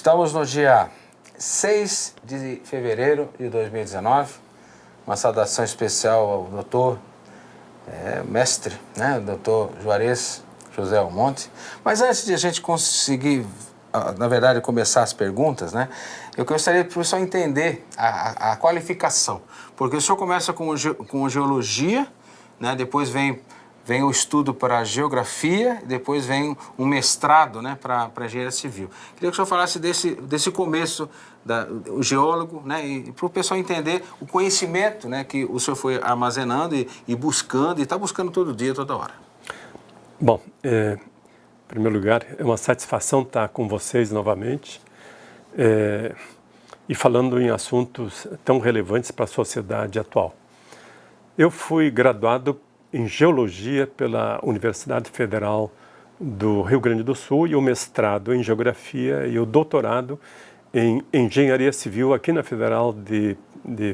Estamos no dia 6 de fevereiro de 2019. Uma saudação especial ao doutor, mestre, né, doutor Juarez José Almonte. Mas antes de a gente conseguir, na verdade, começar as perguntas, né, eu gostaria para o pessoal entender a qualificação. Porque o senhor começa com geologia, né, depois vem o estudo para a geografia, depois vem um mestrado, né, para engenharia civil. Queria que o senhor falasse desse começo, o geólogo, né, e para o pessoal entender o conhecimento, né, que o senhor foi armazenando e buscando, e está buscando todo dia, toda hora. Bom, em primeiro lugar, é uma satisfação estar com vocês novamente e falando em assuntos tão relevantes para a sociedade atual. Eu fui graduado em Geologia pela Universidade Federal do Rio Grande do Sul e o mestrado em Geografia e o doutorado em Engenharia Civil aqui na Federal de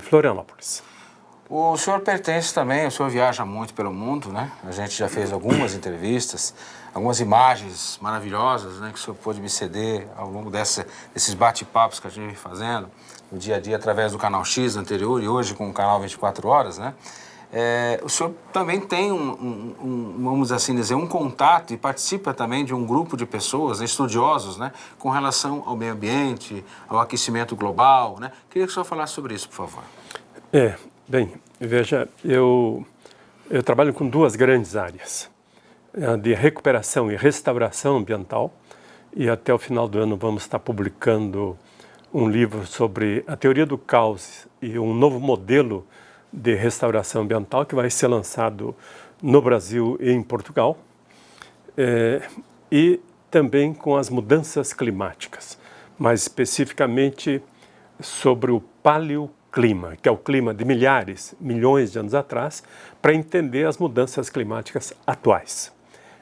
Florianópolis. O senhor pertence também, o senhor viaja muito pelo mundo, né? A gente já fez algumas entrevistas, algumas imagens maravilhosas, né, que o senhor pôde me ceder ao longo desses bate-papos que a gente vem fazendo no dia a dia através do Canal X anterior e hoje com o Canal 24 Horas, né? O senhor também tem vamos assim dizer, um contato e participa também de um grupo de pessoas, estudiosos, né, com relação ao meio ambiente, ao aquecimento global, né? Queria que o senhor falasse sobre isso, por favor. Bem, veja, eu trabalho com duas grandes áreas, a de recuperação e restauração ambiental, e até o final do ano vamos estar publicando um livro sobre a teoria do caos e um novo modelo de restauração ambiental que vai ser lançado no Brasil e em Portugal, e também com as mudanças climáticas, mais especificamente sobre o paleoclima, que é o clima de milhões de anos atrás, para entender as mudanças climáticas atuais.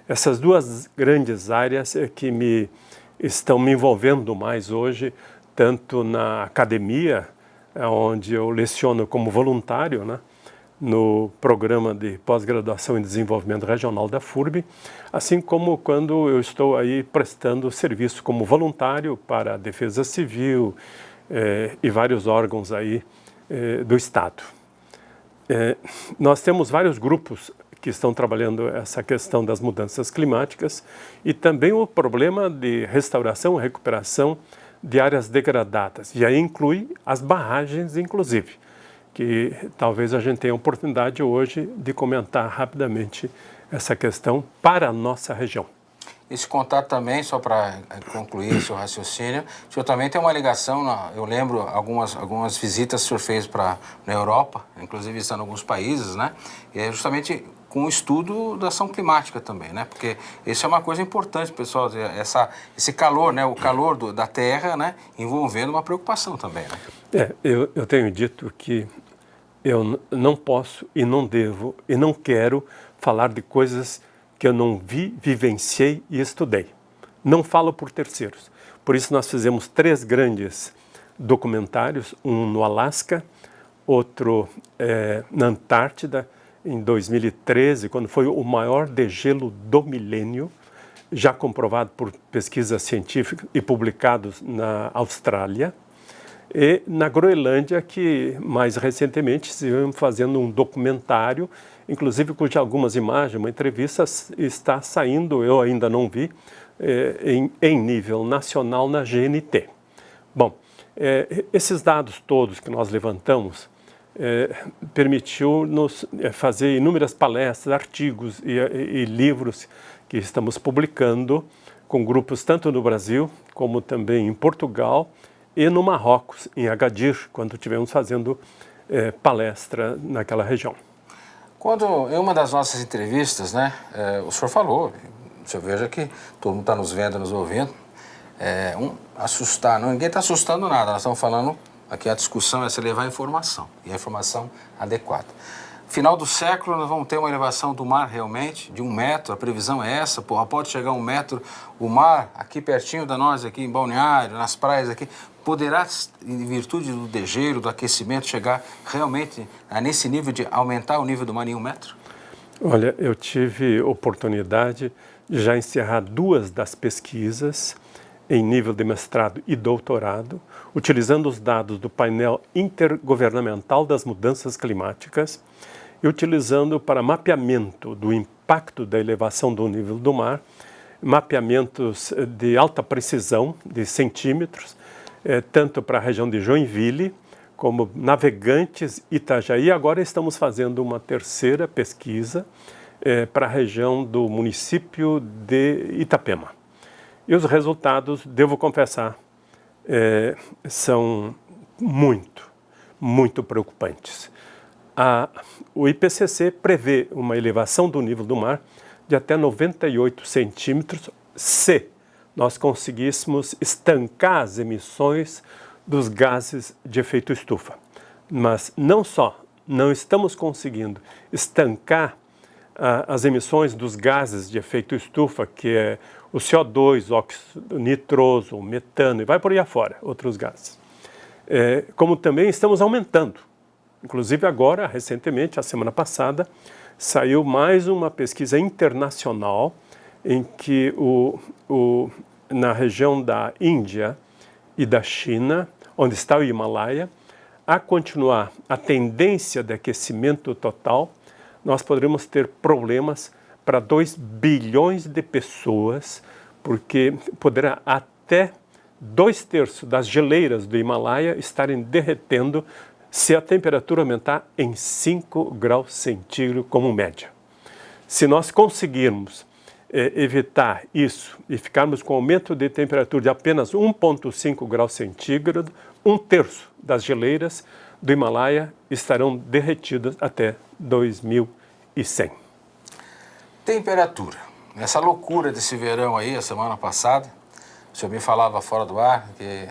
Essas duas grandes áreas é que estão me envolvendo mais hoje, tanto na academia, onde eu leciono como voluntário, né, no programa de pós-graduação em desenvolvimento regional da FURB, assim como quando eu estou aí prestando serviço como voluntário para a Defesa Civil e vários órgãos aí do Estado. Nós temos vários grupos que estão trabalhando essa questão das mudanças climáticas e também o problema de restauração e recuperação de áreas degradadas, e aí inclui as barragens, inclusive, que talvez a gente tenha a oportunidade hoje de comentar rapidamente essa questão para a nossa região. Esse contato também, só para concluir o seu raciocínio, o senhor também tem uma ligação, eu lembro algumas visitas que o senhor fez na Europa, inclusive estando em alguns países, né? E é justamente com o estudo da ação climática também, né? Porque isso é uma coisa importante, pessoal, esse calor, né? O calor da Terra, né? Envolvendo uma preocupação também, né? Eu tenho dito que eu não posso e não devo e não quero falar de coisas que eu não vi, vivenciei e estudei. Não falo por terceiros. Por isso nós fizemos 3 grandes documentários, um no Alasca, outro na Antártida, em 2013, quando foi o maior degelo do milênio, já comprovado por pesquisas científicas e publicados na Austrália, e na Groenlândia, que mais recentemente estivemos fazendo um documentário, inclusive cuja algumas imagens, uma entrevista está saindo, eu ainda não vi, em nível nacional na GNT. Bom, esses dados todos que nós levantamos permitiu-nos fazer inúmeras palestras, artigos e livros que estamos publicando com grupos tanto no Brasil como também em Portugal e no Marrocos, em Agadir, quando estivemos fazendo palestra naquela região. Quando em uma das nossas entrevistas, né, o senhor falou, o senhor veja que todo mundo está nos vendo, nos ouvindo, assustar, ninguém está assustando nada, nós estamos falando aqui, a discussão é se levar a informação, e a informação adequada. Final do século, nós vamos ter uma elevação do mar realmente, de 1 metro, a previsão é essa, pode chegar a 1 metro, o mar aqui pertinho da nós, aqui em Balneário, nas praias aqui, poderá, em virtude do degelo, do aquecimento, chegar realmente nesse nível de aumentar o nível do mar em 1 metro? Olha, eu tive oportunidade de já encerrar 2 das pesquisas em nível de mestrado e doutorado, utilizando os dados do painel intergovernamental das mudanças climáticas e utilizando para mapeamento do impacto da elevação do nível do mar, mapeamentos de alta precisão, de centímetros, tanto para a região de Joinville, como Navegantes, Itajaí. Agora estamos fazendo uma terceira pesquisa para a região do município de Itapema. E os resultados, devo confessar, são muito preocupantes. O IPCC prevê uma elevação do nível do mar de até 98 centímetros se nós conseguíssemos estancar as emissões dos gases de efeito estufa. Mas não só não estamos conseguindo estancar as emissões dos gases de efeito estufa, que é o CO2, o óxido nitroso, o metano, e vai por aí afora, outros gases. Como também estamos aumentando. Inclusive agora, recentemente, a semana passada, saiu mais uma pesquisa internacional em que na região da Índia e da China, onde está o Himalaia, a continuar a tendência de aquecimento total, nós poderemos ter problemas para 2 bilhões de pessoas, porque poderá até 2/3 das geleiras do Himalaia estarem derretendo se a temperatura aumentar em 5 graus centígrados como média. Se nós conseguirmos evitar isso e ficarmos com aumento de temperatura de apenas 1,5 graus centígrados, 1/3 das geleiras do Himalaia estarão derretidas até 2100. Temperatura. Essa loucura desse verão aí, a semana passada, o senhor me falava fora do ar que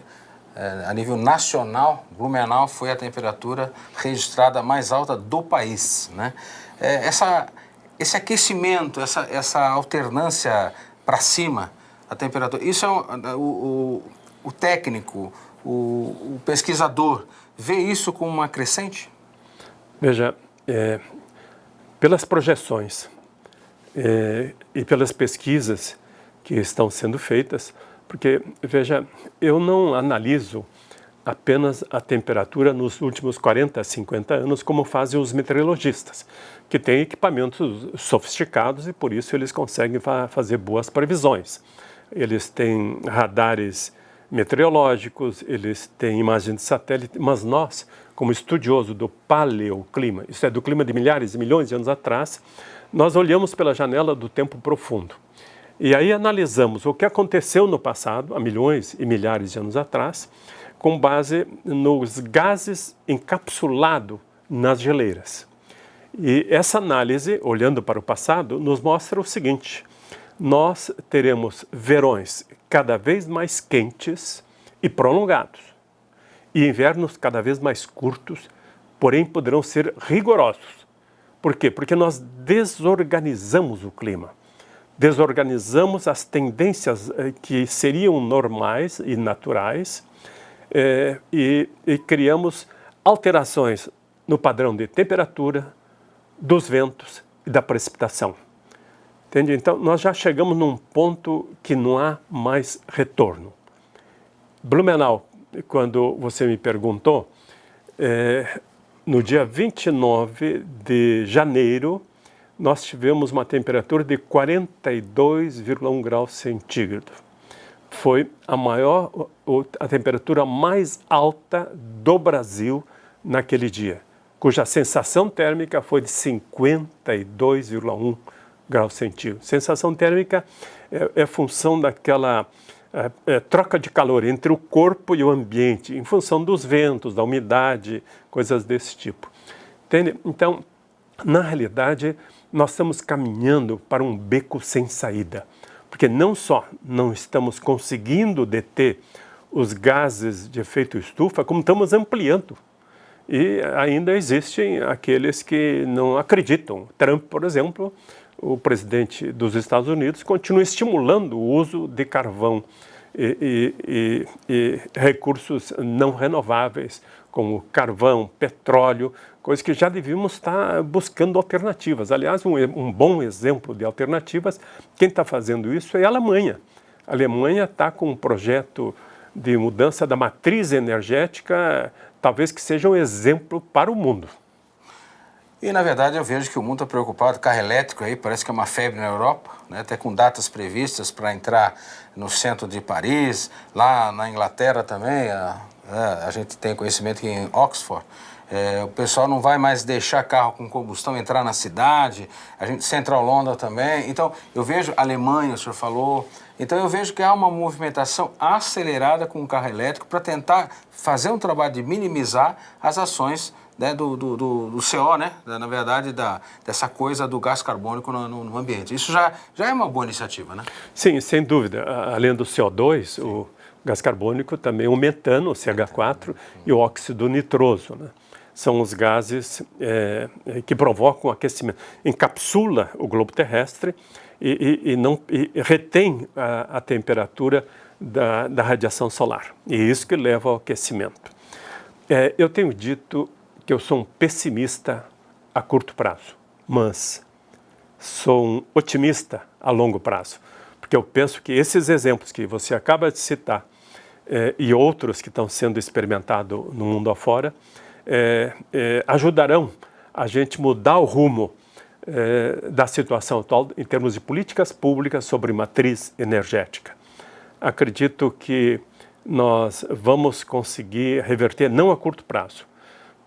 a nível nacional, Blumenau foi a temperatura registrada mais alta do país, né? Esse aquecimento, essa alternância para cima, a temperatura, isso é o técnico, o pesquisador, vê isso como uma crescente? Veja, pelas projeções e pelas pesquisas que estão sendo feitas, porque, veja, eu não analiso apenas a temperatura nos últimos 40, 50 anos, como fazem os meteorologistas, que têm equipamentos sofisticados e, por isso, eles conseguem fazer boas previsões. Eles têm radares meteorológicos, eles têm imagens de satélite, mas nós, como estudioso do paleoclima, isso é, do clima de milhares e milhões de anos atrás, nós olhamos pela janela do tempo profundo. E aí analisamos o que aconteceu no passado, há milhões e milhares de anos atrás, com base nos gases encapsulados nas geleiras. E essa análise, olhando para o passado, nos mostra o seguinte: nós teremos verões cada vez mais quentes e prolongados, e invernos cada vez mais curtos, porém poderão ser rigorosos. Por quê? Porque nós desorganizamos o clima. Desorganizamos as tendências que seriam normais e naturais e criamos alterações no padrão de temperatura, dos ventos e da precipitação. Entende? Então, nós já chegamos num ponto que não há mais retorno. Blumenau, quando você me perguntou, no dia 29 de janeiro, nós tivemos uma temperatura de 42,1 graus centígrados. Foi a temperatura mais alta do Brasil naquele dia, cuja sensação térmica foi de 52,1 graus centígrados. Sensação térmica é função daquela troca de calor entre o corpo e o ambiente, em função dos ventos, da umidade, coisas desse tipo. Entende? Então, na realidade, nós estamos caminhando para um beco sem saída, porque não só não estamos conseguindo deter os gases de efeito estufa, como estamos ampliando. E ainda existem aqueles que não acreditam. Trump, por exemplo, o presidente dos Estados Unidos, continua estimulando o uso de carvão e recursos não renováveis, como carvão, petróleo, coisas que já devíamos estar buscando alternativas. Aliás, um bom exemplo de alternativas, quem está fazendo isso é a Alemanha. A Alemanha está com um projeto de mudança da matriz energética, talvez que seja um exemplo para o mundo. E, na verdade, eu vejo que o mundo está preocupado. Carro elétrico aí parece que é uma febre na Europa, né? Até com datas previstas para entrar no centro de Paris, lá na Inglaterra também. A gente tem conhecimento que em Oxford, o pessoal não vai mais deixar carro com combustão entrar na cidade. Central London também. Então, eu vejo Alemanha, o senhor falou. Então, eu vejo que há uma movimentação acelerada com o carro elétrico para tentar fazer um trabalho de minimizar as ações, né, do CO, né, na verdade, dessa coisa do gás carbônico no ambiente. Isso já é uma boa iniciativa, né? Sim, sem dúvida. Além do CO2, o gás carbônico também o metano, o CH4, e o óxido nitroso, né? São os gases que provocam o aquecimento. Encapsula o globo terrestre e retém a temperatura da radiação solar. E isso que leva ao aquecimento. Eu tenho dito que eu sou um pessimista a curto prazo, mas sou um otimista a longo prazo, porque eu penso que esses exemplos que você acaba de citar e outros que estão sendo experimentados no mundo afora ajudarão a gente mudar o rumo da situação atual em termos de políticas públicas sobre matriz energética. Acredito que nós vamos conseguir reverter, não a curto prazo,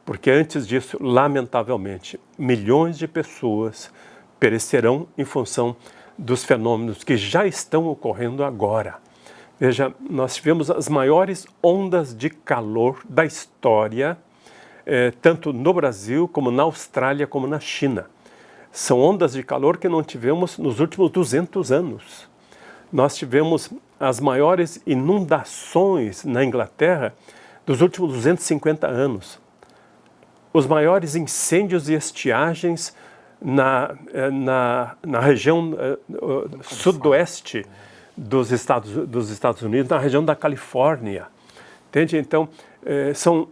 porque antes disso, lamentavelmente, milhões de pessoas perecerão em função dos fenômenos que já estão ocorrendo agora. Veja, nós tivemos as maiores ondas de calor da história, tanto no Brasil, como na Austrália, como na China. São ondas de calor que não tivemos nos últimos 200 anos. Nós tivemos as maiores inundações na Inglaterra dos últimos 250 anos. Os maiores incêndios e estiagens na região sudoeste dos Estados Unidos, na região da Califórnia. Entende? Então, são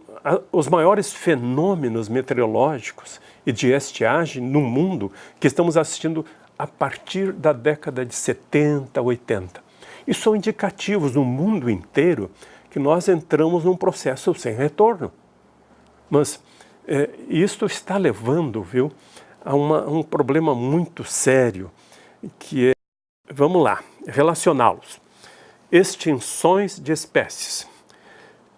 os maiores fenômenos meteorológicos e de estiagem no mundo que estamos assistindo a partir da década de 70, 80. E são indicativos no mundo inteiro que nós entramos num processo sem retorno. Mas isto está levando, viu, a um problema muito sério, que é, vamos lá, relacioná-los. Extinções de espécies,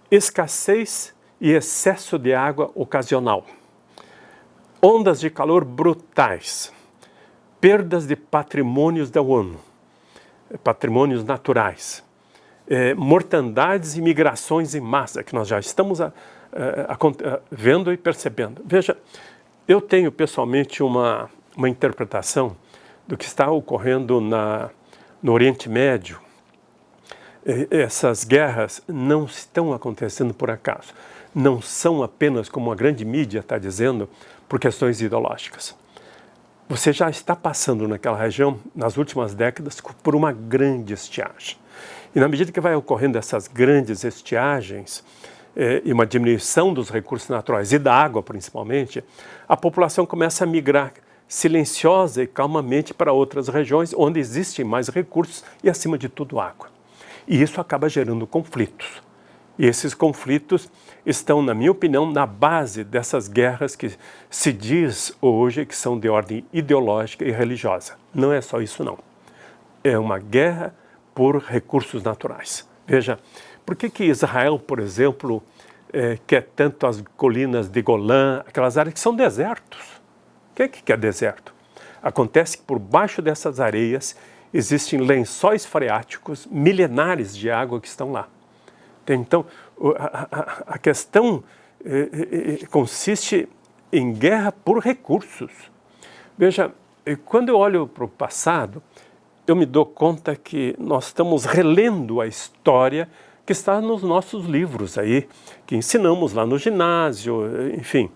escassez e excesso de água ocasional, ondas de calor brutais, perdas de patrimônios da ONU, patrimônios naturais, mortandades e migrações em massa, que nós já estamos vendo e percebendo. Veja, eu tenho pessoalmente uma interpretação do que está ocorrendo no Oriente Médio. Essas guerras não estão acontecendo por acaso. Não são apenas, como a grande mídia está dizendo, por questões ideológicas. Você já está passando naquela região, nas últimas décadas, por uma grande estiagem. E na medida que vai ocorrendo essas grandes estiagens, e uma diminuição dos recursos naturais e da água principalmente, a população começa a migrar silenciosa e calmamente para outras regiões onde existem mais recursos e, acima de tudo, água. E isso acaba gerando conflitos. E esses conflitos estão, na minha opinião, na base dessas guerras que se diz hoje que são de ordem ideológica e religiosa. Não é só isso, não. É uma guerra por recursos naturais. Veja, por que Israel, por exemplo, quer tanto as colinas de Golã, aquelas áreas que são desertos? O que é deserto? Acontece que por baixo dessas areias existem lençóis freáticos milenares de água que estão lá. Então, a questão consiste em guerra por recursos. Veja, quando eu olho para o passado, eu me dou conta que nós estamos relendo a história que está nos nossos livros aí, que ensinamos lá no ginásio, enfim,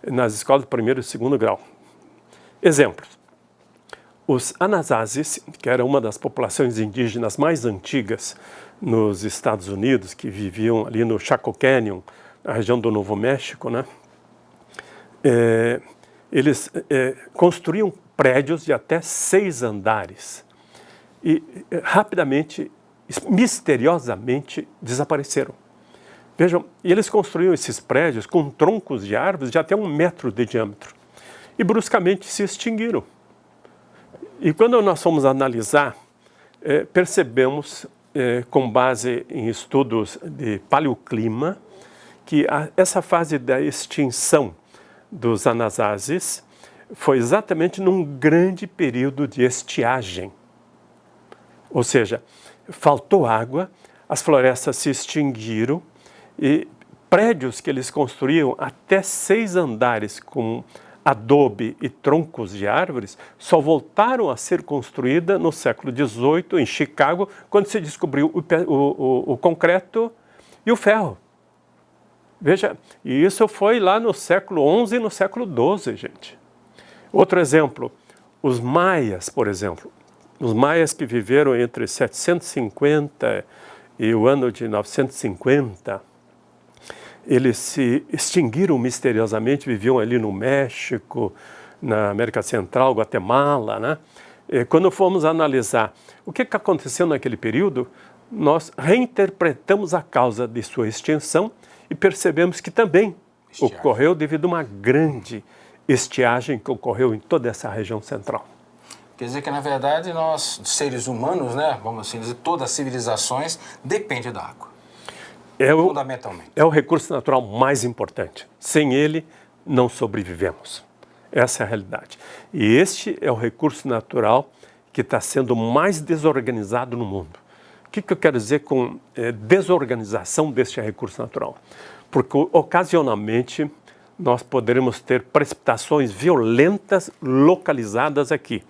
nas escolas de primeiro e segundo grau. Exemplos. Os Anasazes, que era uma das populações indígenas mais antigas nos Estados Unidos, que viviam ali no Chaco Canyon, na região do Novo México, né? Eles construíam prédios de até 6 andares e rapidamente misteriosamente desapareceram. Vejam, eles construíam esses prédios com troncos de árvores de até 1 metro de diâmetro e bruscamente se extinguiram. E quando nós fomos analisar, percebemos, com base em estudos de paleoclima, que essa fase da extinção dos anasázios foi exatamente num grande período de estiagem. Ou seja, faltou água, as florestas se extinguiram e prédios que eles construíam até 6 andares com adobe e troncos de árvores só voltaram a ser construídas no século XVIII, em Chicago, quando se descobriu o concreto e o ferro. Veja, e isso foi lá no século XI e no século XII, gente. Outro exemplo, os maias, por exemplo. Os maias que viveram entre 750 e o ano de 950, eles se extinguiram misteriosamente, viviam ali no México, na América Central, Guatemala, né? E quando fomos analisar o que aconteceu naquele período, nós reinterpretamos a causa de sua extinção e percebemos que também ocorreu devido a uma grande estiagem que ocorreu em toda essa região central. Quer dizer que, na verdade, nós, seres humanos, né, vamos assim dizer, todas as civilizações dependem da água. Fundamentalmente. É o recurso natural mais importante. Sem ele, não sobrevivemos. Essa é a realidade. E este é o recurso natural que está sendo mais desorganizado no mundo. O que eu quero dizer com desorganização deste recurso natural? Porque, ocasionalmente, nós poderemos ter precipitações violentas localizadas aqui.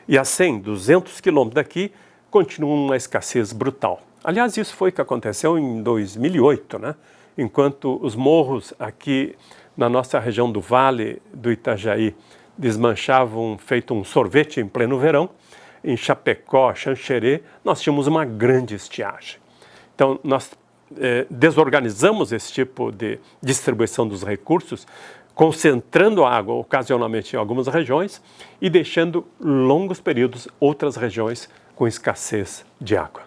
E a 100, 200 quilômetros daqui, continua uma escassez brutal. Aliás, isso foi o que aconteceu em 2008, né? Enquanto os morros aqui na nossa região do Vale do Itajaí desmanchavam feito um sorvete em pleno verão, em Chapecó, Xanxerê, nós tínhamos uma grande estiagem. Então, nós desorganizamos esse tipo de distribuição dos recursos, concentrando a água ocasionalmente em algumas regiões e deixando longos períodos outras regiões com escassez de água.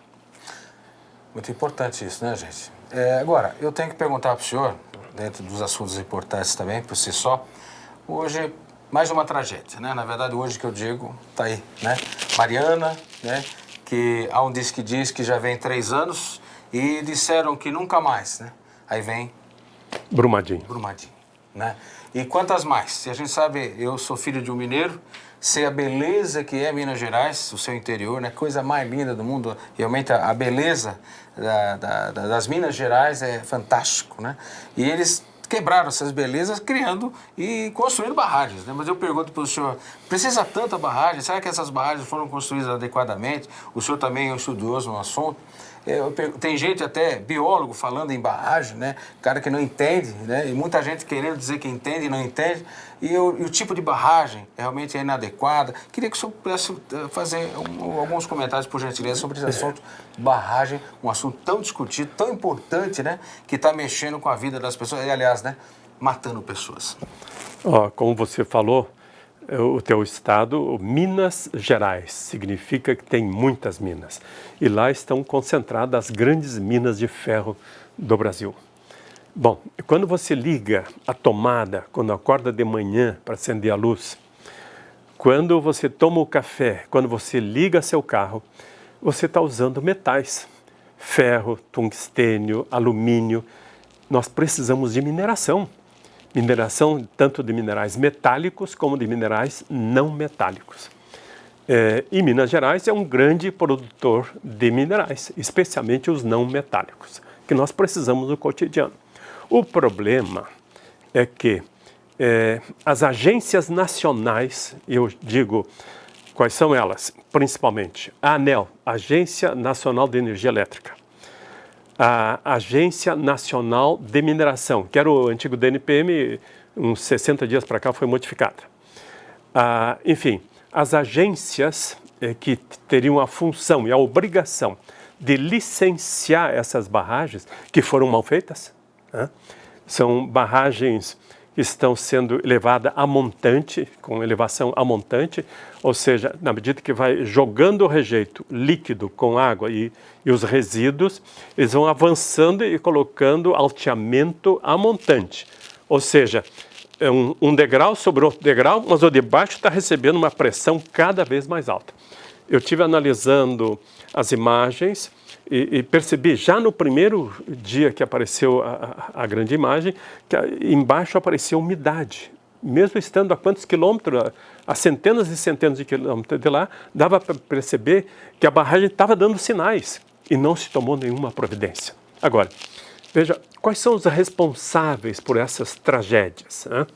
Muito importante isso, né, gente? Agora, eu tenho que perguntar para o senhor, dentro dos assuntos importantes também, por si só, hoje, mais uma tragédia, né? Na verdade, hoje que eu digo, tá aí, né? Mariana, né? Que há um que diz que já vem 3 anos e disseram que nunca mais, né? Aí vem... Brumadinho, né? E quantas mais? Se a gente sabe, eu sou filho de um mineiro, sei a beleza que é Minas Gerais, o seu interior, né? Coisa mais linda do mundo. Realmente a beleza das Minas Gerais é fantástico, né? E eles quebraram essas belezas criando e construindo barragens, né? Mas eu pergunto para o senhor, precisa tanta barragem? Será que essas barragens foram construídas adequadamente? O senhor também é um estudioso no assunto. Tem gente até, biólogo, falando em barragem, né? Cara que não entende, né? E muita gente querendo dizer que entende e não entende. E o tipo de barragem realmente é inadequada. Queria que o senhor pudesse fazer alguns comentários, por gentileza, sobre esse assunto. Barragem, um assunto tão discutido, tão importante, né? Que está mexendo com a vida das pessoas e, aliás, né? Matando pessoas. Como você falou, o teu estado, Minas Gerais, significa que tem muitas minas. E lá estão concentradas as grandes minas de ferro do Brasil. Bom, quando você liga a tomada, quando acorda de manhã para acender a luz, quando você toma o café, quando você liga seu carro, você está usando metais. Ferro, tungstênio, alumínio. Nós precisamos de mineração. Mineração tanto de minerais metálicos como de minerais não metálicos. E Minas Gerais é um grande produtor de minerais, especialmente os não metálicos, que nós precisamos no cotidiano. O problema é que as agências nacionais, eu digo, quais são elas? Principalmente a ANEEL, Agência Nacional de Energia Elétrica, a Agência Nacional de Mineração, que era o antigo DNPM, uns 60 dias para cá foi modificada. Enfim, as agências que teriam a função e a obrigação de licenciar essas barragens, que foram mal feitas, né? São barragens estão sendo elevadas a montante, com elevação a montante, ou seja, na medida que vai jogando o rejeito líquido com água e os resíduos, eles vão avançando e colocando alteamento a montante. Ou seja, é um degrau sobre outro degrau, mas o de baixo está recebendo uma pressão cada vez mais alta. Eu estive analisando as imagens e percebi já no primeiro dia que apareceu a grande imagem, que embaixo aparecia umidade. Mesmo estando a quantos quilômetros, a centenas e centenas de quilômetros de lá, dava para perceber que a barragem estava dando sinais e não se tomou nenhuma providência. Agora, veja, quais são os responsáveis por essas tragédias, né?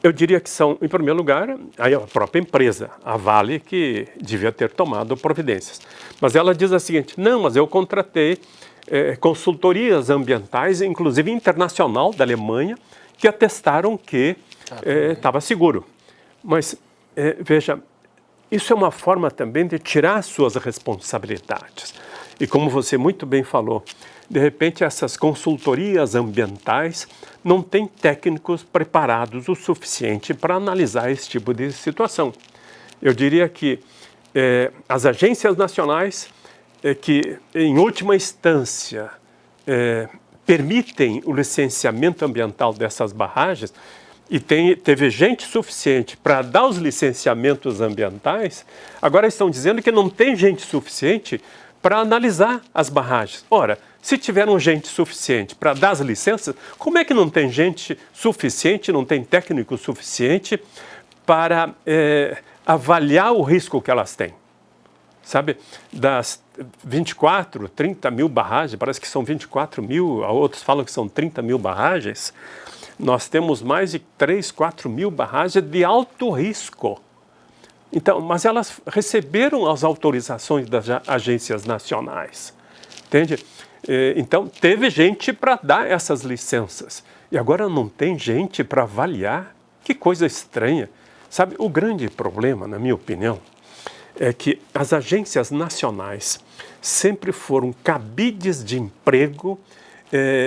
Eu diria que são, em primeiro lugar, a própria empresa, a Vale, que devia ter tomado providências. Mas ela diz a seguinte: não, mas eu contratei consultorias ambientais, inclusive internacional, da Alemanha, que atestaram que estava seguro. Mas, veja, isso é uma forma também de tirar suas responsabilidades. E como você muito bem falou, de repente essas consultorias ambientais não têm técnicos preparados o suficiente para analisar esse tipo de situação. Eu diria que as agências nacionais que, em última instância, permitem o licenciamento ambiental dessas barragens e teve gente suficiente para dar os licenciamentos ambientais, agora estão dizendo que não tem gente suficiente para analisar as barragens. Ora, se tiveram gente suficiente para dar as licenças, como é que não tem gente suficiente, não tem técnico suficiente para avaliar o risco que elas têm? Sabe, das 24, 30 mil barragens, parece que são 24 mil, outros falam que são 30 mil barragens, nós temos mais de 3, 4 mil barragens de alto risco. Então, mas elas receberam as autorizações das agências nacionais, entende? Então, teve gente para dar essas licenças e agora não tem gente para avaliar. Que coisa estranha. Sabe, o grande problema, na minha opinião, é que as agências nacionais sempre foram cabides de emprego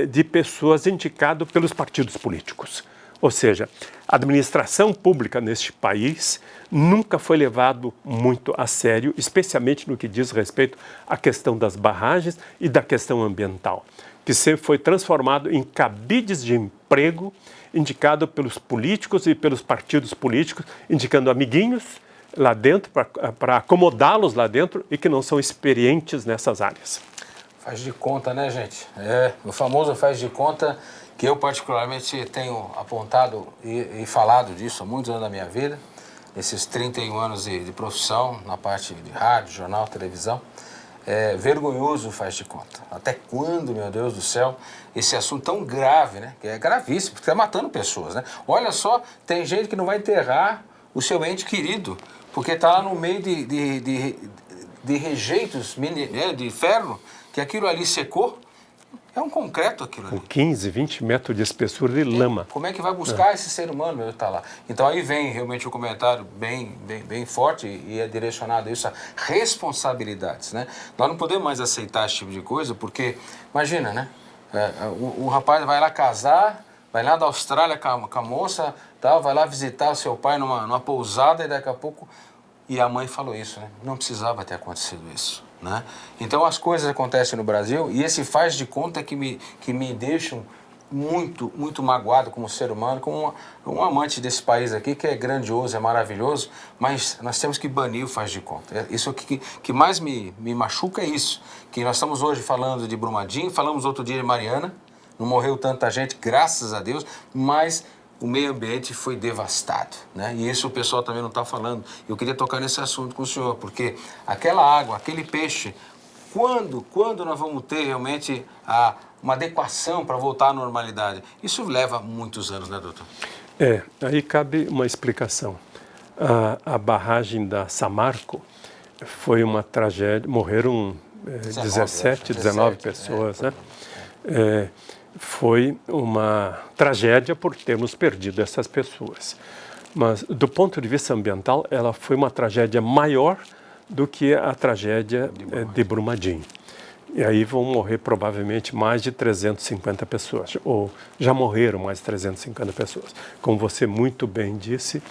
de pessoas indicadas pelos partidos políticos. Ou seja, a administração pública neste país nunca foi levado muito a sério, especialmente no que diz respeito à questão das barragens e da questão ambiental, que sempre foi transformado em cabides de emprego indicado pelos políticos e pelos partidos políticos, indicando amiguinhos lá dentro para acomodá-los lá dentro e que não são experientes nessas áreas. Faz de conta, né, gente? O famoso faz de conta, que eu particularmente tenho apontado e falado disso há muitos anos da minha vida, esses 31 anos de profissão, na parte de rádio, jornal, televisão. Vergonhoso faz de conta. Até quando, meu Deus do céu, esse assunto tão grave, né? Que é gravíssimo, porque está matando pessoas, né? Olha só, tem gente que não vai enterrar o seu ente querido, porque está lá no meio de rejeitos de ferro, que aquilo ali secou. É um concreto aquilo ali. Com 15, 20 metros de espessura de lama. Como é que vai buscar esse ser humano, meu, tá lá? Então aí vem realmente um comentário bem forte e é direcionado a isso, a responsabilidades, né? Nós não podemos mais aceitar esse tipo de coisa, porque, imagina, né? O rapaz vai lá casar, vai lá da Austrália com a moça, tal, vai lá visitar o seu pai numa pousada e daqui a pouco... E a mãe falou isso, né? Não precisava ter acontecido isso, né? Então as coisas acontecem no Brasil e esse faz de conta que me deixam muito magoado como ser humano, como um amante desse país aqui, que é grandioso, é maravilhoso, mas nós temos que banir o faz de conta. Isso que mais me machuca é isso, que nós estamos hoje falando de Brumadinho, falamos outro dia de Mariana, não morreu tanta gente, graças a Deus, mas... o meio ambiente foi devastado, né? E isso o pessoal também não está falando. Eu queria tocar nesse assunto com o senhor, porque aquela água, aquele peixe, quando nós vamos ter realmente uma adequação para voltar à normalidade? Isso leva muitos anos, né, doutor? Aí cabe uma explicação. A barragem da Samarco foi uma tragédia, morreram 19 pessoas, né? Foi uma tragédia por termos perdido essas pessoas. Mas, do ponto de vista ambiental, ela foi uma tragédia maior do que a tragédia de Brumadinho. E aí vão morrer provavelmente mais de 350 pessoas, ou já morreram mais de 350 pessoas. Como você muito bem disse,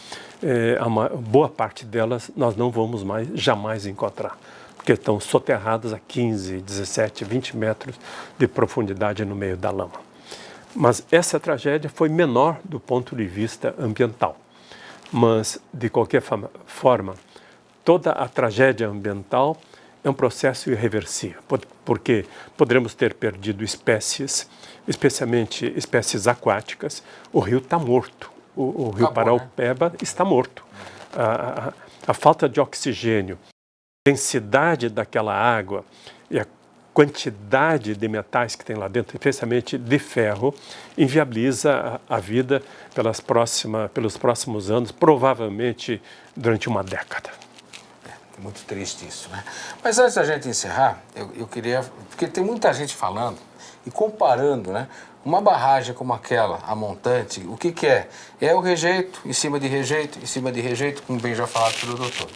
boa parte delas nós não vamos mais jamais encontrar, porque estão soterradas a 15, 17, 20 metros de profundidade no meio da lama. Mas essa tragédia foi menor do ponto de vista ambiental. Mas, de qualquer forma, toda a tragédia ambiental é um processo irreversível, porque poderemos ter perdido espécies, especialmente espécies aquáticas. O rio está morto, o rio Paraopeba está morto. A falta de oxigênio, a densidade daquela água e a quantidade de metais que tem lá dentro, especialmente de ferro, inviabiliza a vida pelos próximos anos, provavelmente durante uma década. Muito triste isso, né? Mas antes da gente encerrar, eu queria... Porque tem muita gente falando e comparando, né? Uma barragem como aquela, a montante, o que que é? É o rejeito, em cima de rejeito, em cima de rejeito, como bem já falado pelo doutor.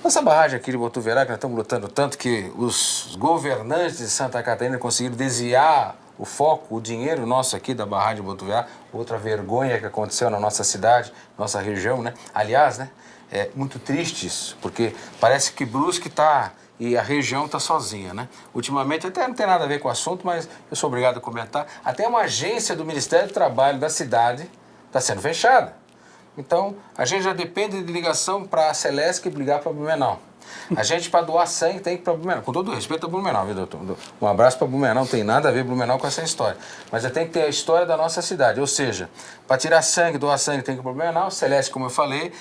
Nossa barragem aqui de Botuverá, que nós estamos lutando tanto que os governantes de Santa Catarina conseguiram desviar o foco, o dinheiro nosso aqui da barragem de Botuverá, outra vergonha que aconteceu na nossa cidade, nossa região, né? Aliás, né? É muito triste isso, porque parece que Brusque está e a região está sozinha, né? Ultimamente, até não tem nada a ver com o assunto, mas eu sou obrigado a comentar, até uma agência do Ministério do Trabalho da cidade está sendo fechada. Então, a gente já depende de ligação para a Celesc ligar para Blumenau. A gente, para doar sangue, tem que ir para Blumenau. Com todo respeito a Blumenau, viu, doutor? Um abraço para Blumenau, não tem nada a ver Blumenau com essa história. Mas tem que ter a história da nossa cidade. Ou seja, para tirar sangue, doar sangue, tem que ir para Blumenau. Celeste, como eu falei,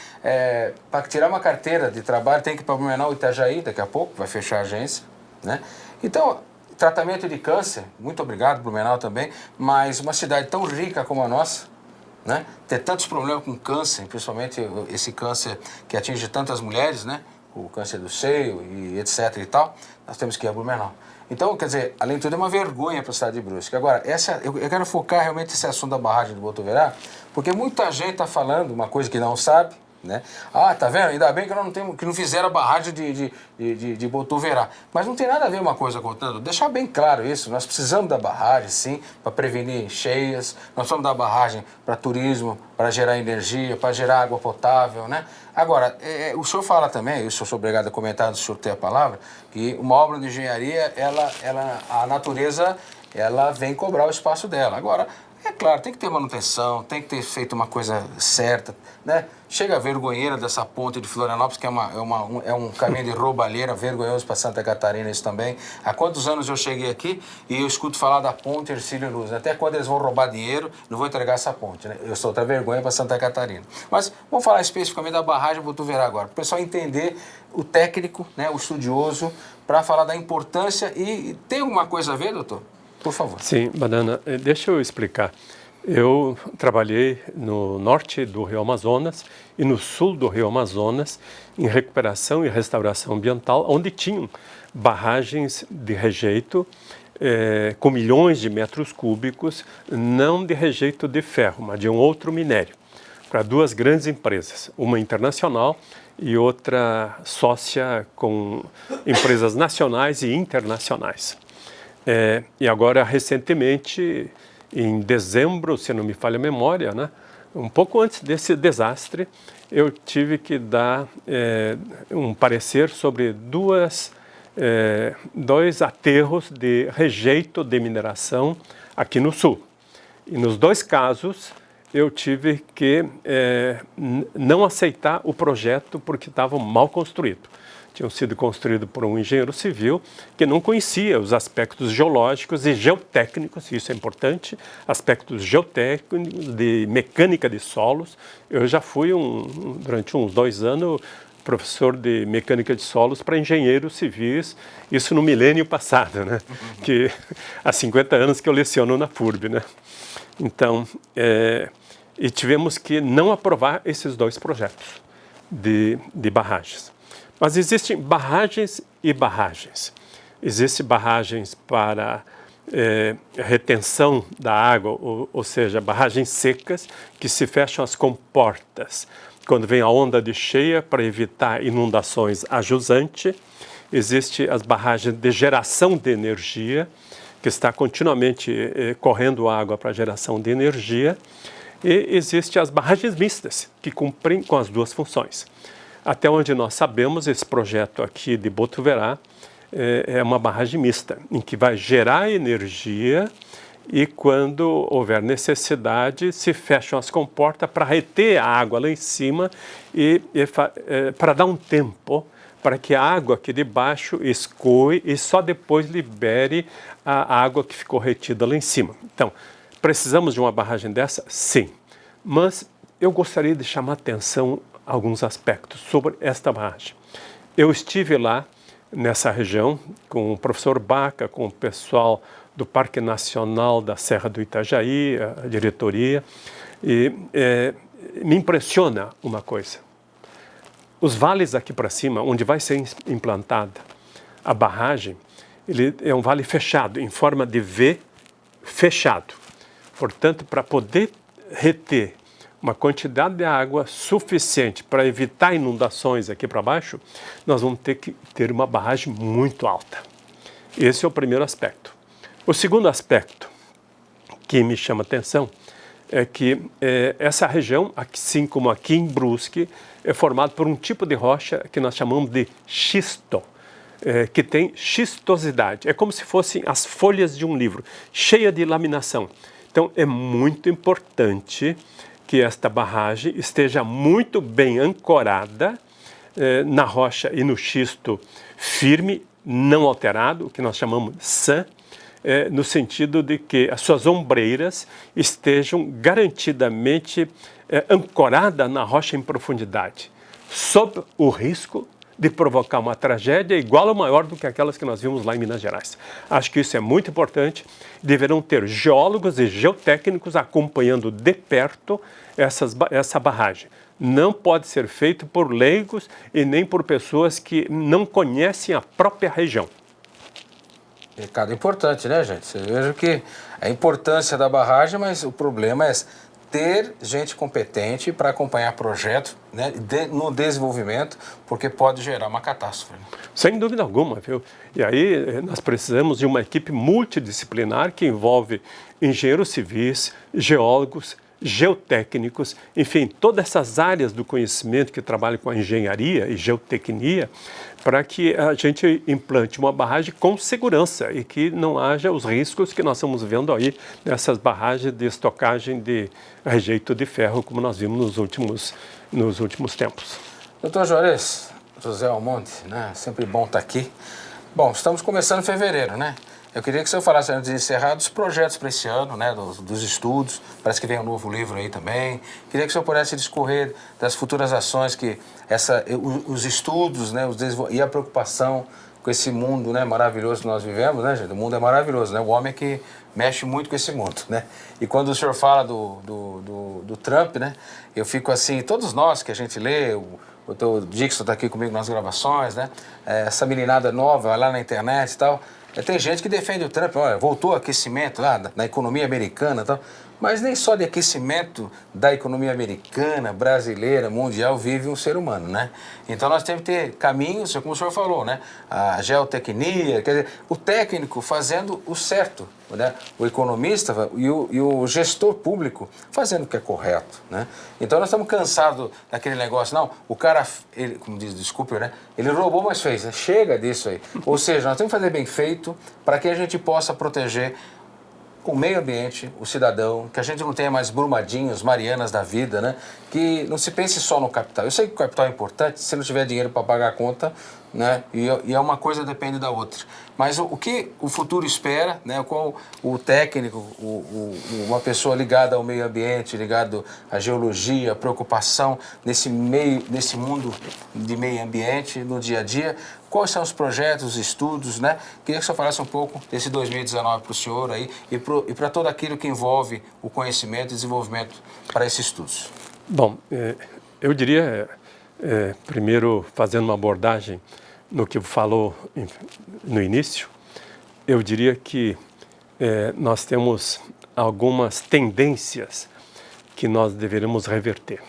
para tirar uma carteira de trabalho, tem que ir para Blumenau, Itajaí, daqui a pouco, vai fechar a agência, né? Então, tratamento de câncer, muito obrigado, Blumenau também, mas uma cidade tão rica como a nossa, né? Ter tantos problemas com câncer, principalmente esse câncer que atinge tantas mulheres, né? O câncer do seio e etc e tal, nós temos que ir a Blumenau. Então, quer dizer, além de tudo, é uma vergonha para a cidade de Brusque. Agora, eu quero focar realmente nesse assunto da barragem do Botuverá, porque muita gente está falando uma coisa que não sabe, né? Ah, tá vendo? Ainda bem que não fizeram a barragem de Botuverá. Mas não tem nada a ver uma coisa com outra. Deixar bem claro isso. Nós precisamos da barragem, sim, para prevenir encheias. Nós precisamos da barragem para turismo, para gerar energia, para gerar água potável, né? Agora, o senhor fala também, eu sou obrigado a comentar antes do senhor ter a palavra, que uma obra de engenharia, a natureza, ela vem cobrar o espaço dela. Agora, é claro, tem que ter manutenção, tem que ter feito uma coisa certa, né? Chega a vergonheira dessa ponte de Florianópolis, que é um caminho de roubalheira vergonhoso para Santa Catarina, isso também. Há quantos anos eu cheguei aqui e eu escuto falar da ponte Hercílio Luz, né? Até quando eles vão roubar dinheiro, não vou entregar essa ponte, né? Eu sou outra vergonha para Santa Catarina. Mas vamos falar especificamente da barragem Botuverá agora, para o pessoal entender o técnico, né, o estudioso, para falar da importância e tem alguma coisa a ver, doutor? Por favor. Sim, Banana, deixa eu explicar. Eu trabalhei no norte do Rio Amazonas e no sul do Rio Amazonas em recuperação e restauração ambiental, onde tinham barragens de rejeito com milhões de metros cúbicos, não de rejeito de ferro, mas de um outro minério, para duas grandes empresas, uma internacional e outra sócia com empresas nacionais e internacionais. E agora, recentemente, em dezembro, se não me falha a memória, né, um pouco antes desse desastre, eu tive que dar um parecer sobre dois aterros de rejeito de mineração aqui no sul. E nos dois casos, eu tive que não aceitar o projeto porque estavam mal construídos. Tinham sido construídos por um engenheiro civil que não conhecia os aspectos geológicos e geotécnicos, isso é importante, aspectos geotécnicos, de mecânica de solos. Eu já fui, durante uns 2 anos, professor de mecânica de solos para engenheiros civis, isso no milênio passado, né? Que há 50 anos que eu leciono na FURB, né? Então, e tivemos que não aprovar esses 2 projetos de barragens. Mas existem barragens e barragens. Existem barragens para retenção da água, ou seja, barragens secas que se fecham as comportas quando vem a onda de cheia para evitar inundações a jusante. Existem as barragens de geração de energia, que está continuamente correndo água para geração de energia, e existem as barragens mistas, que cumprem com as duas funções. Até onde nós sabemos, esse projeto aqui de Botuverá é uma barragem mista, em que vai gerar energia e, quando houver necessidade, se fecham as comportas para reter a água lá em cima e para dar um tempo para que a água aqui de baixo escoe e só depois libere a água que ficou retida lá em cima. Então, precisamos de uma barragem dessa? Sim. Mas eu gostaria de chamar a atenção a alguns aspectos sobre esta barragem. Eu estive lá nessa região com o professor Baca, com o pessoal do Parque Nacional da Serra do Itajaí, a diretoria, e me impressiona uma coisa. Os vales aqui para cima, onde vai ser implantada a barragem, ele é um vale fechado, em forma de V fechado. Portanto, para poder reter uma quantidade de água suficiente para evitar inundações aqui para baixo, nós vamos ter que ter uma barragem muito alta. Esse é o primeiro aspecto. O segundo aspecto que me chama a atenção é que essa região, assim como aqui em Brusque, é formada por um tipo de rocha que nós chamamos de xisto, que tem xistosidade. É como se fossem as folhas de um livro, cheia de laminação. Então, é muito importante que esta barragem esteja muito bem ancorada na rocha e no xisto firme, não alterado, o que nós chamamos sã, no sentido de que as suas ombreiras estejam garantidamente ancoradas na rocha em profundidade, sob o risco de provocar uma tragédia igual ou maior do que aquelas que nós vimos lá em Minas Gerais. Acho que isso é muito importante. Deverão ter geólogos e geotécnicos acompanhando de perto essa barragem. Não pode ser feito por leigos e nem por pessoas que não conhecem a própria região. Recado importante, né, gente? Você veja que a importância da barragem, mas o problema é ter gente competente para acompanhar projeto, né, no desenvolvimento, porque pode gerar uma catástrofe. Né? Sem dúvida alguma, viu? E aí nós precisamos de uma equipe multidisciplinar que envolve engenheiros civis, geólogos, geotécnicos, enfim, todas essas áreas do conhecimento que trabalham com a engenharia e geotecnia, para que a gente implante uma barragem com segurança e que não haja os riscos que nós estamos vendo aí nessas barragens de estocagem de rejeito de ferro, como nós vimos nos últimos tempos. Doutor Juarez, José Almonte, né? Sempre bom estar aqui. Bom, estamos começando fevereiro, né? Eu queria que o senhor falasse, antes de encerrar, dos projetos para esse ano, né, dos estudos. Parece que vem um novo livro aí também. Queria que o senhor pudesse discorrer das futuras ações que os estudos, né, e a preocupação com esse mundo, né, maravilhoso que nós vivemos, né, gente? O mundo é maravilhoso, né? O homem é que mexe muito com esse mundo, né? E quando o senhor fala do Trump, né, eu fico assim, todos nós que a gente lê, o Dixon está aqui comigo nas gravações, né? Essa meninada nova, vai lá na internet e tal. Tem gente que defende o Trump, olha, voltou o aquecimento lá na economia americana e tal, mas nem só de aquecimento da economia americana, brasileira, mundial, vive um ser humano, né? Então nós temos que ter caminhos, como o senhor falou, né? A geotecnia, quer dizer, o técnico fazendo o certo, né? O economista e o gestor público fazendo o que é correto, né? Então nós estamos cansados daquele negócio, não, o cara, ele, como diz, desculpe, né? Ele roubou, mas fez, né? Chega disso aí. Ou seja, nós temos que fazer bem feito para que a gente possa proteger o meio ambiente, o cidadão, que a gente não tenha mais Brumadinhos, Marianas da vida, né? Que não se pense só no capital. Eu sei que o capital é importante, se não tiver dinheiro para pagar a conta, né? E é uma coisa depende da outra. Mas o que o futuro espera, né? Qual o técnico, uma pessoa ligada ao meio ambiente, ligado à geologia, preocupação nesse mundo de meio ambiente, no dia a dia, quais são os projetos, os estudos, né? Queria que o senhor falasse um pouco desse 2019 para o senhor aí e para todo aquilo que envolve o conhecimento e desenvolvimento para esses estudos. Bom, eu diria, primeiro fazendo uma abordagem no que falou no início, eu diria que nós temos algumas tendências que nós deveremos reverter.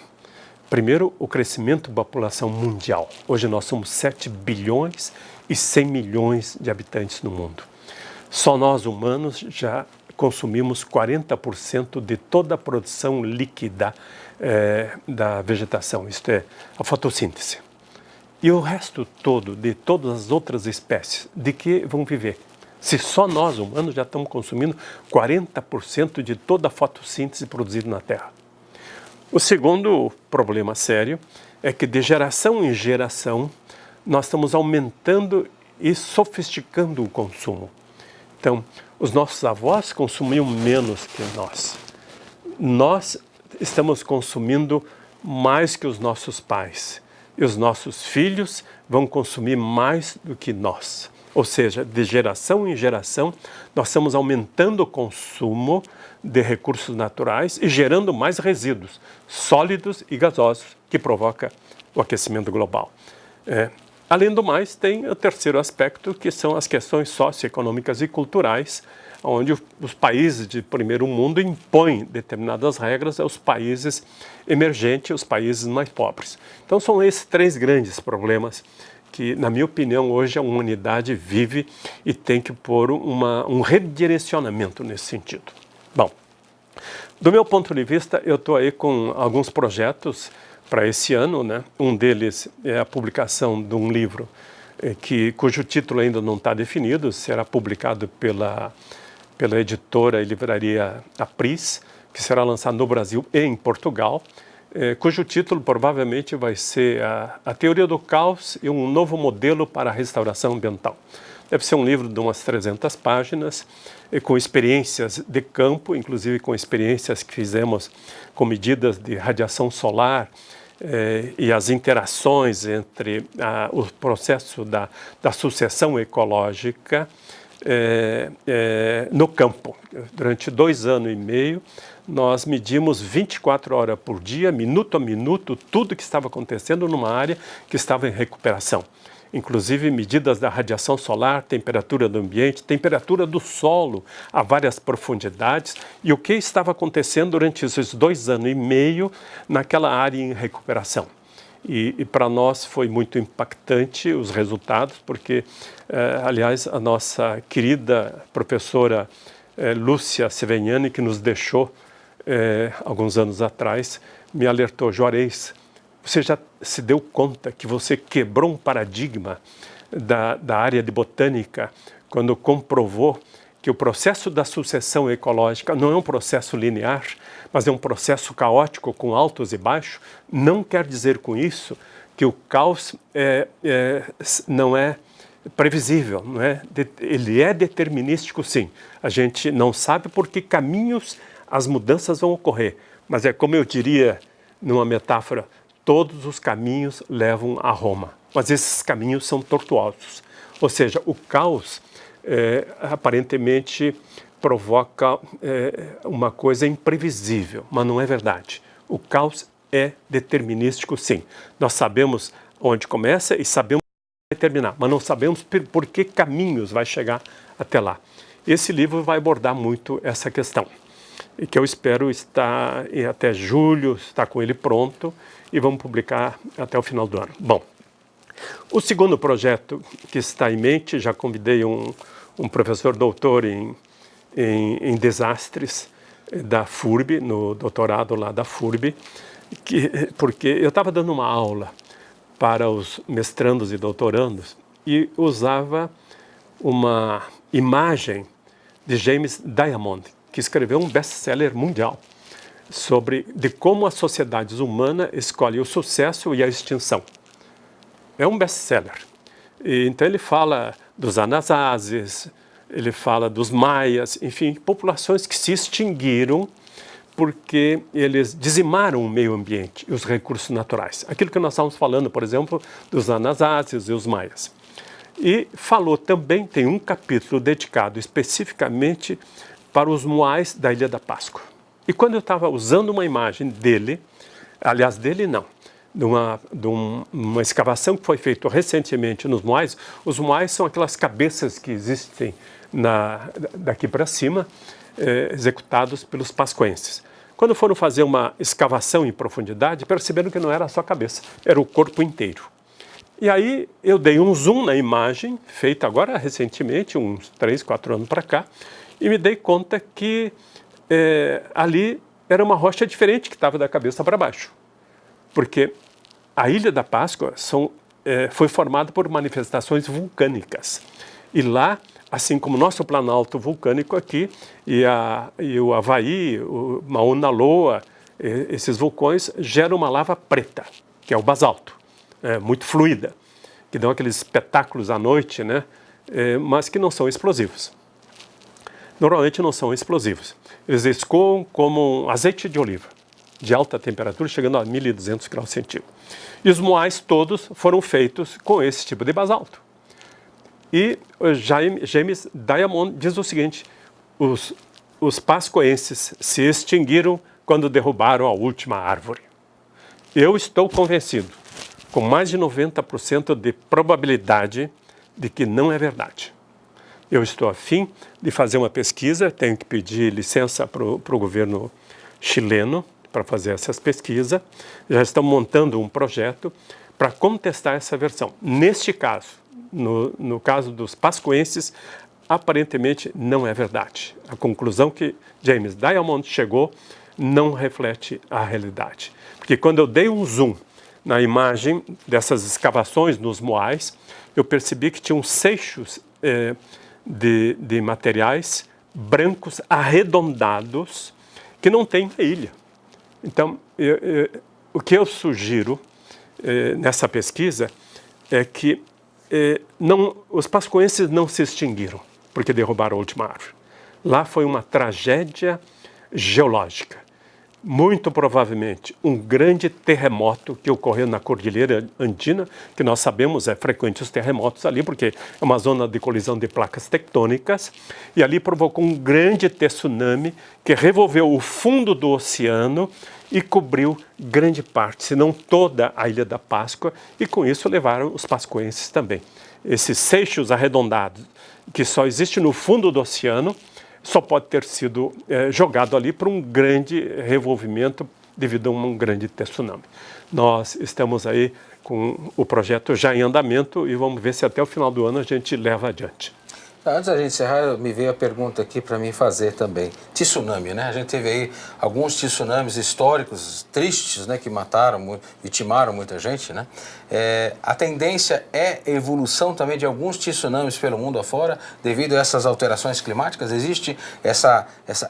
Primeiro, o crescimento da população mundial. Hoje nós somos 7 bilhões e 100 milhões de habitantes no mundo. Só nós, humanos, já consumimos 40% de toda a produção líquida da vegetação, isto é, a fotossíntese. E o resto todo de todas as outras espécies, de que vão viver? Se só nós, humanos, já estamos consumindo 40% de toda a fotossíntese produzida na Terra. O segundo problema sério é que de geração em geração nós estamos aumentando e sofisticando o consumo. Então, os nossos avós consumiam menos que nós. Nós estamos consumindo mais que os nossos pais. E os nossos filhos vão consumir mais do que nós. Ou seja, de geração em geração, nós estamos aumentando o consumo de recursos naturais e gerando mais resíduos sólidos e gasosos, que provoca o aquecimento global. Além do mais, tem o terceiro aspecto, que são as questões socioeconômicas e culturais, onde os países de primeiro mundo impõem determinadas regras aos países emergentes, os países mais pobres. Então são esses três grandes problemas que, na minha opinião, hoje a humanidade vive e tem que pôr um redirecionamento nesse sentido. Bom, do meu ponto de vista, eu estou aí com alguns projetos para esse ano, né? Um deles é a publicação de um livro cujo título ainda não está definido, será publicado pela editora e livraria Apris, que será lançado no Brasil e em Portugal, cujo título provavelmente vai ser a Teoria do Caos e um novo modelo para a restauração ambiental. Deve ser um livro de umas 300 páginas, com experiências de campo, inclusive com experiências que fizemos com medidas de radiação solar e as interações entre o processo da sucessão ecológica no campo. Durante 2 anos e meio, nós medimos 24 horas por dia, minuto a minuto, tudo que estava acontecendo numa área que estava em recuperação. Inclusive medidas da radiação solar, temperatura do ambiente, temperatura do solo a várias profundidades e o que estava acontecendo durante esses 2 anos e meio naquela área em recuperação. E para nós foi muito impactante os resultados, porque, aliás, a nossa querida professora Lúcia Seveniani, que nos deixou alguns anos atrás, me alertou: Juarez, você já se deu conta que você quebrou um paradigma da área de botânica quando comprovou que o processo da sucessão ecológica não é um processo linear, mas é um processo caótico com altos e baixos? Não quer dizer com isso que o caos não é previsível, não é? Ele é determinístico, sim. A gente não sabe por que caminhos as mudanças vão ocorrer, mas é como eu diria numa metáfora: todos os caminhos levam a Roma, mas esses caminhos são tortuosos. Ou seja, o caos aparentemente provoca uma coisa imprevisível, mas não é verdade. O caos é determinístico, sim. Nós sabemos onde começa e sabemos onde vai terminar, mas não sabemos por que caminhos vai chegar até lá. Esse livro vai abordar muito essa questão, e que eu espero estar até julho, estar com ele pronto, e vamos publicar até o final do ano. Bom, o segundo projeto que está em mente, já convidei um professor doutor em desastres da FURB, no doutorado lá da FURB, porque eu estava dando uma aula para os mestrandos e doutorandos e usava uma imagem de James Diamond, que escreveu um best-seller mundial de como as sociedades humanas escolhem o sucesso e a extinção. É um best-seller. Então ele fala dos Anasasis, ele fala dos Maias, enfim, populações que se extinguiram porque eles dizimaram o meio ambiente e os recursos naturais. Aquilo que nós estávamos falando, por exemplo, dos Anasasis e os Maias. E falou também, tem um capítulo dedicado especificamente para os Moais da Ilha da Páscoa. E quando eu estava usando uma imagem dele, aliás, dele não, de uma escavação que foi feita recentemente nos Moais. Os Moais são aquelas cabeças que existem daqui para cima, executados pelos pascuenses. Quando Quando foram fazer uma escavação em profundidade, perceberam que não era só a cabeça, era o corpo inteiro. E aí eu dei um zoom na imagem, feita agora recentemente, uns 3, 4 anos para cá, e me dei conta que ali era uma rocha diferente que estava da cabeça para baixo. Porque a Ilha da Páscoa foi formada por manifestações vulcânicas. E lá, assim como o nosso Planalto vulcânico aqui, e o Havaí, o Mauna Loa, esses vulcões geram uma lava preta, que é o basalto, muito fluida, que dão aqueles espetáculos à noite, né? Mas que não são explosivos. Normalmente não são explosivos. Eles escoam como um azeite de oliva, de alta temperatura, chegando a 1.200 graus centígrados. E os moais todos foram feitos com esse tipo de basalto. E James Diamond diz o seguinte: os pascoenses se extinguiram quando derrubaram a última árvore. Eu estou convencido, com mais de 90% de probabilidade, de que não é verdade. Eu estou a fim de fazer uma pesquisa, tenho que pedir licença para o governo chileno para fazer essas pesquisas. Já estão montando um projeto para contestar essa versão. Neste caso, no caso dos pascoenses, aparentemente não é verdade. A conclusão que James Diamond chegou não reflete a realidade. Porque quando eu dei um zoom na imagem dessas escavações nos moais, eu percebi que tinham seixos de materiais brancos arredondados que não tem na ilha. Então, o que eu sugiro nessa pesquisa é que os pascoenses não se extinguiram porque derrubaram a última árvore. Lá foi uma tragédia geológica. Muito provavelmente um grande terremoto que ocorreu na Cordilheira Andina, que nós sabemos é frequente os terremotos ali, porque é uma zona de colisão de placas tectônicas, e ali provocou um grande tsunami que revolveu o fundo do oceano e cobriu grande parte, se não toda a Ilha da Páscoa, e com isso levaram os pascoenses também. Esses seixos arredondados, que só existem no fundo do oceano, só pode ter sido jogado ali por um grande revolvimento devido a um grande tsunami. Nós estamos aí com o projeto já em andamento e vamos ver se até o final do ano a gente leva adiante. Antes da gente encerrar, me veio a pergunta aqui para mim fazer também. Tsunami, né? A gente teve aí alguns tsunamis históricos, tristes, né? Que vitimaram muita gente, né? A tendência é a evolução também de alguns tsunamis pelo mundo afora, devido a essas alterações climáticas? Existe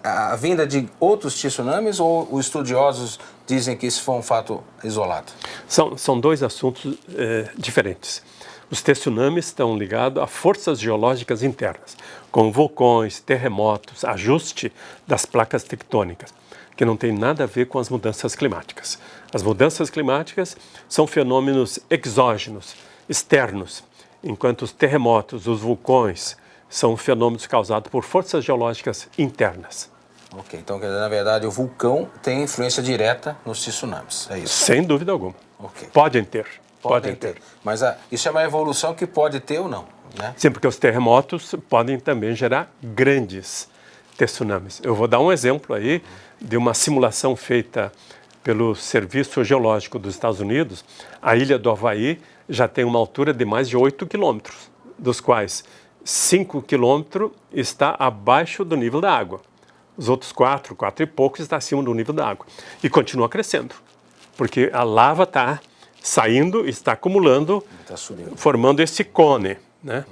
a vinda de outros tsunamis ou os estudiosos dizem que isso foi um fato isolado? São dois assuntos diferentes. Os tsunamis estão ligados a forças geológicas internas, como vulcões, terremotos, ajuste das placas tectônicas, que não tem nada a ver com as mudanças climáticas. As mudanças climáticas são fenômenos exógenos, externos, enquanto os terremotos, os vulcões, são fenômenos causados por forças geológicas internas. Ok, então na verdade o vulcão tem influência direta nos tsunamis, é isso? Sem dúvida alguma. Okay. Podem ter. Podem ter. Mas isso é uma evolução que pode ter ou não, né? Sim, porque os terremotos podem também gerar grandes tsunamis. Eu vou dar um exemplo aí de uma simulação feita pelo Serviço Geológico dos Estados Unidos. A ilha do Havaí já tem uma altura de mais de 8 quilômetros, dos quais 5 quilômetros está abaixo do nível da água. Os outros 4 e poucos está acima do nível da água. E continua crescendo, porque a lava está saindo, está acumulando, formando esse cone, né?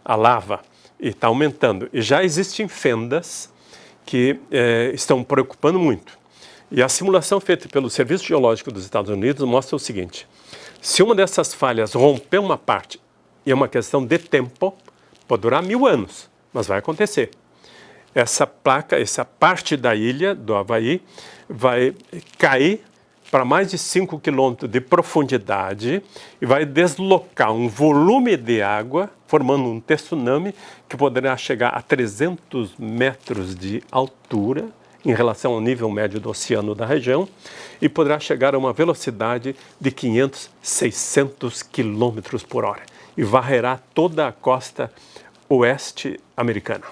A lava, e está aumentando. E já existem fendas que estão preocupando muito. E a simulação feita pelo Serviço Geológico dos Estados Unidos mostra o seguinte: se uma dessas falhas romper uma parte, e é uma questão de tempo, pode durar 1000 anos, mas vai acontecer. Essa parte da ilha do Havaí vai cair para mais de 5 quilômetros de profundidade e vai deslocar um volume de água, formando um tsunami que poderá chegar a 300 metros de altura em relação ao nível médio do oceano da região e poderá chegar a uma velocidade de 500, 600 quilômetros por hora e varrerá toda a costa oeste americana.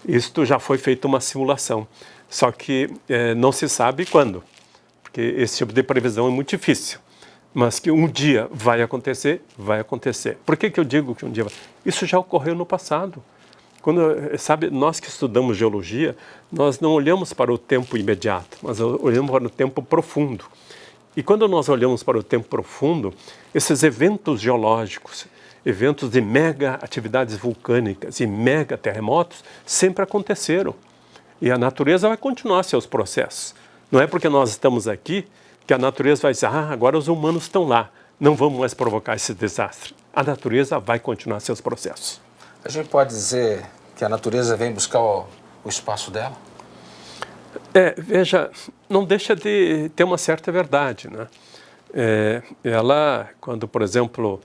Isto já foi feita uma simulação. Só que não se sabe quando, porque esse tipo de previsão é muito difícil. Mas que um dia vai acontecer, vai acontecer. Por que eu digo que um dia vai? Isso já ocorreu no passado. Quando, sabe, nós que estudamos geologia, nós não olhamos para o tempo imediato, mas olhamos para o tempo profundo. E quando nós olhamos para o tempo profundo, esses eventos geológicos, eventos de mega atividades vulcânicas e mega terremotos sempre aconteceram. E a natureza vai continuar seus processos. Não é porque nós estamos aqui que a natureza vai dizer, agora os humanos estão lá, não vamos mais provocar esse desastre. A natureza vai continuar seus processos. A gente pode dizer que a natureza vem buscar o espaço dela? Veja, não deixa de ter uma certa verdade, né? Ela, quando, por exemplo,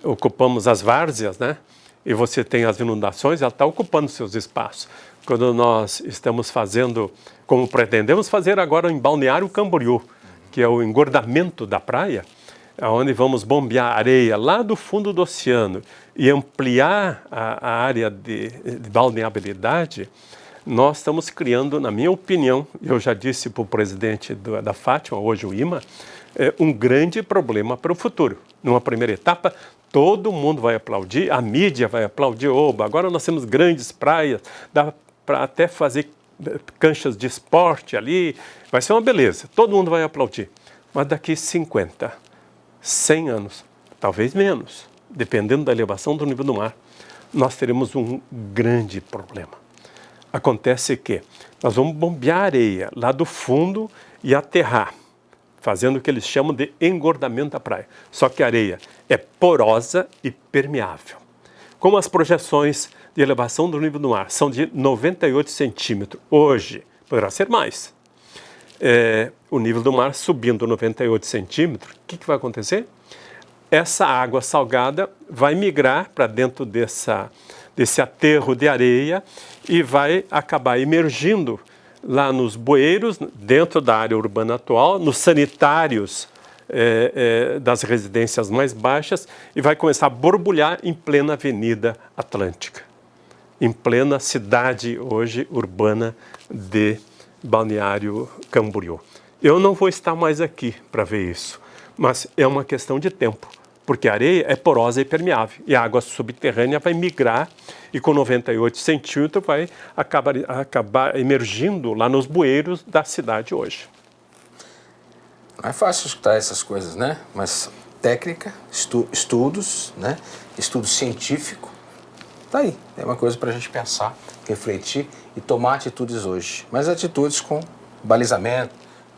ocupamos as várzeas, né? E você tem as inundações, ela está ocupando seus espaços. Quando nós estamos fazendo, como pretendemos fazer agora em Balneário Camboriú, que é o engordamento da praia, onde vamos bombear areia lá do fundo do oceano e ampliar a área de balneabilidade, nós estamos criando, na minha opinião, eu já disse para o presidente da Fátima, hoje o IMA, um grande problema para o futuro. Numa primeira etapa, todo mundo vai aplaudir, a mídia vai aplaudir, agora nós temos grandes praias, dá para até fazer canchas de esporte ali, vai ser uma beleza, todo mundo vai aplaudir. Mas daqui 50, 100 anos, talvez menos, dependendo da elevação do nível do mar, nós teremos um grande problema. Acontece que nós vamos bombear areia lá do fundo e aterrar, fazendo o que eles chamam de engordamento da praia. Só que a areia é porosa e permeável. Como as projeções de elevação do nível do mar são de 98 centímetros, hoje poderá ser mais. O nível do mar subindo 98 centímetros, o que vai acontecer? Essa água salgada vai migrar para dentro desse aterro de areia e vai acabar emergindo lá nos bueiros, dentro da área urbana atual, nos sanitários das residências mais baixas e vai começar a borbulhar em plena Avenida Atlântica, em plena cidade hoje urbana de Balneário Camboriú. Eu não vou estar mais aqui para ver isso, mas é uma questão de tempo, porque a areia é porosa e permeável e a água subterrânea vai migrar e com 98 centímetros vai acabar emergindo lá nos bueiros da cidade hoje. Não é fácil escutar essas coisas, né? Mas técnica, estudos, né? Estudo científico, tá aí. É uma coisa para a gente pensar, refletir e tomar atitudes hoje. Mas atitudes com balizamento,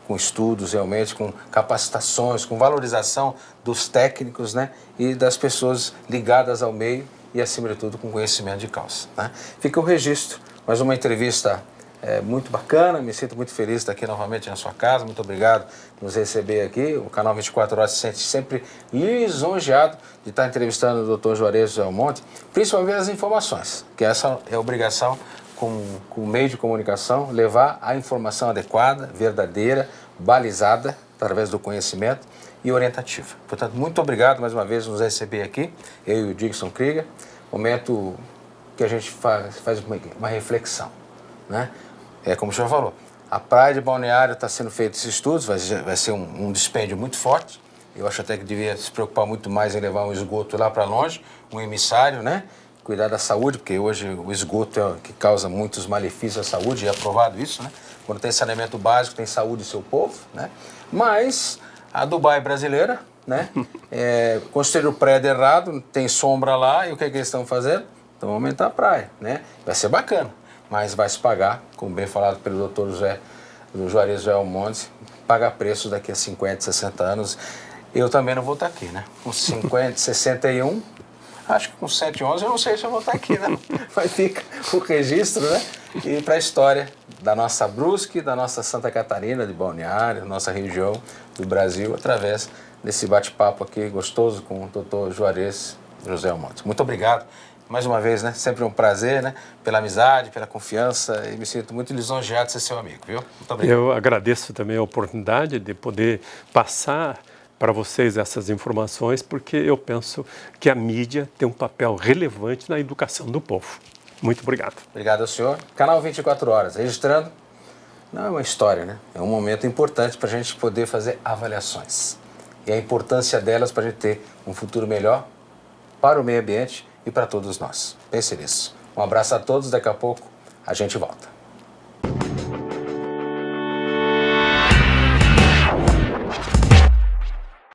com estudos realmente, com capacitações, com valorização dos técnicos, né? E das pessoas ligadas ao meio e, acima de tudo, com conhecimento de causa, né? Fica o registro, mais uma entrevista muito bacana, me sinto muito feliz de estar aqui novamente na sua casa, muito obrigado por nos receber aqui, o canal 24 Horas se sente sempre lisonjeado de estar entrevistando o Dr. Juarez José Almonte, principalmente as informações, que essa é a obrigação com o meio de comunicação, levar a informação adequada, verdadeira, balizada, através do conhecimento e orientativa. Portanto, muito obrigado mais uma vez por nos receber aqui, eu e o Dixon Krieger, momento que a gente faz uma reflexão, né? Como o senhor falou, a praia de Balneário está sendo feito esses estudos, vai ser um dispêndio muito forte. Eu acho até que devia se preocupar muito mais em levar um esgoto lá para longe, um emissário, né? Cuidar da saúde, porque hoje o esgoto é o que causa muitos malefícios à saúde, e é provado isso, né? Quando tem saneamento básico, tem saúde do seu povo, né? Mas a Dubai brasileira, né? Construíram o prédio errado, tem sombra lá, e o que eles estão fazendo? Então vão aumentar a praia, né? Vai ser bacana, mas vai se pagar, como bem falado pelo Dr. Juarez José Almonte, pagar preço daqui a 50, 60 anos. Eu também não vou estar aqui, né? Com 50, 61, acho que com 111 eu não sei se eu vou estar aqui, né? Mas fica o registro, né? E para a história da nossa Brusque, da nossa Santa Catarina, de Balneário, nossa região do Brasil, através desse bate-papo aqui gostoso com o Dr. Juarez José Almonte. Muito obrigado. Mais uma vez, né? Sempre um prazer, né? Pela amizade, pela confiança, e me sinto muito lisonjeado de ser seu amigo, viu? Muito obrigado. Eu agradeço também a oportunidade de poder passar para vocês essas informações, porque eu penso que a mídia tem um papel relevante na educação do povo. Muito obrigado. Obrigado ao senhor. Canal 24 Horas, registrando não é uma história, né? É um momento importante para a gente poder fazer avaliações. E a importância delas para a gente ter um futuro melhor para o meio ambiente e para todos nós. Pense nisso. Um abraço a todos, daqui a pouco a gente volta.